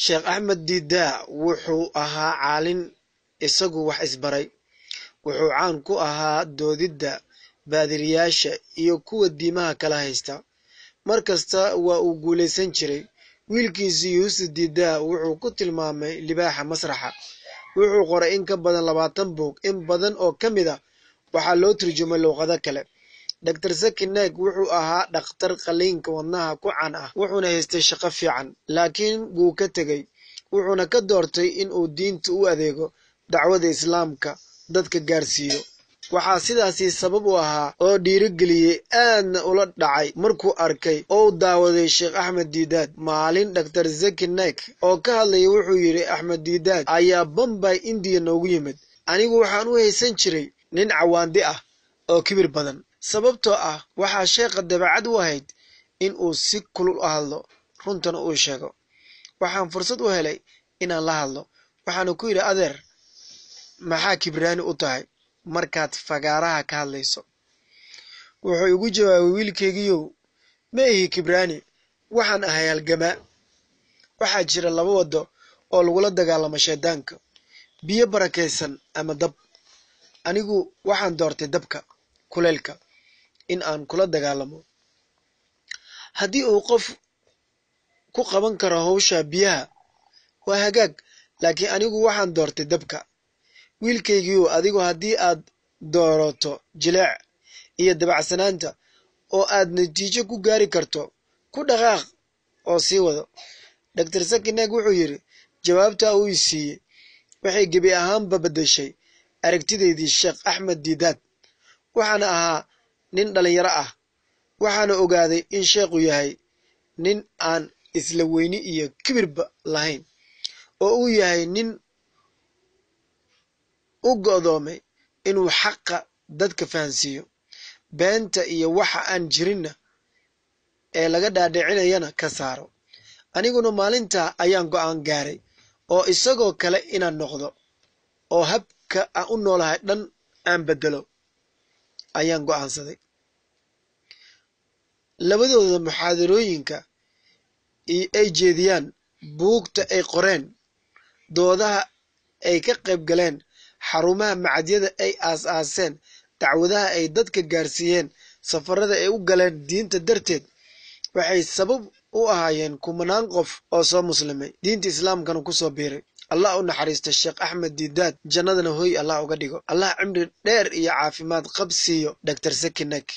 Sheekh Axmed Diida wuxuu ahaa caalin isagu wax isbaray. Wuxuu caan ku ahaa doodidda baadiriyaasha iyo kuwa diimaha kala haysta. Markasta waa uu guulaysan jiray. Wiilkiisii Yuusuf Diida wuxuu ku tilmaamay libaaxa masraxa. Wuxuu qoray in ka badan 20 buug, in badan oo ka mid ah waxaa loo turjumay luqado kale. Dr. Zaki Naik wuxuu ahaa dhakhtar qaliinka wadnaha ku caan ah, wuxuuna haystay shaqo fiican, laakiin wuu ka tegay. Wuxuuna ka doortay in uu diinta u adeego, dacwada Islaamka dadka gaarsiiyo. Waxaa sidaasi sabab u ahaa oo dhiirigeliyay aadna ula dhacay markuu arkay oo daawaday Sheekh Axmed Diida. Maalin Dr. Zaki Naik oo ka hadlaya wuxuu yiri, Axmed Diida ayaa Bombay India noogu yimid. Anigu waxaan u haysan jiray nin cawaandi ah oo kibir badan. Sababtoo ah waxaa sheekha dabeecad u ahayd in uu si kulul u hadlo, runtana uu sheego. Waxaan fursad u helay inaan la hadlo. Waxaan ku yiri, adeer, maxaa kibraani u tahay markaad fagaaraha ka hadlayso? Wuxuu igu jawaabay, wiilkaygiiyow, ma ihi kibraani, waxaan ahay halgamaa. Waxaa jira 2 wado oo lagula dagaalamo shaydaanka, biyo barakaysan ama dab. Anigu waxaan doortay dabka, kuleylka, in aan kula dagaalamo. Haddii uu qof ku qaban karo hawsha biyaha, waa hagaag, laakiin anigu waxaan doortay dabka. Wiilkaygiiyow, adigu haddii aad doorato jileec iyo dabacsanaanta oo aad natiijo ku gaari karto, ku dhaqaaq oo sii wado. Dr. Zaki Naik wuxuu yiri, jawaabta uu i siiyey waxay gebi ahaanba beddeshay aragtidaydii Sheekh Axmed Diida. Waxaan ahaa nin dhalinyaro ah, waxaana ogaaday in sheekhu yahay nin aan isla weyni iyo kibirba lahayn, oo uu yahay nin u go'doomay inuu xaqa dadka fahansiiyo, beenta iyo waxa aan jirinna ee laga dhaadhicinayana ka saaro. Aniguna maalinta ayaan go'aan gaaray oo isagoo kale inaan noqdo, oo habka aan u noolahay dhan aan bedelo ayaan go'aansaday. Labadooda muxaadarooyinka ay jeediyaan, buugta ay qoreen, doodaha ay ka qayb galeen, xarumaha macadyada ay aas-aaseen, dacwadaha ay dadka gaarsiiyeen, safarada ay u galeen diinta darteed, waxay sabab u ahaayeen kumanaan qof oo soo muslimay, diinta Islaamkana ku soo biiray. Allah u naxariisto Sheekh Axmed Diida, jannadana hooy Allah uga dhigo. Allah cimri dheer iyo caafimaad qab siiyo Dr. Zaki Naik.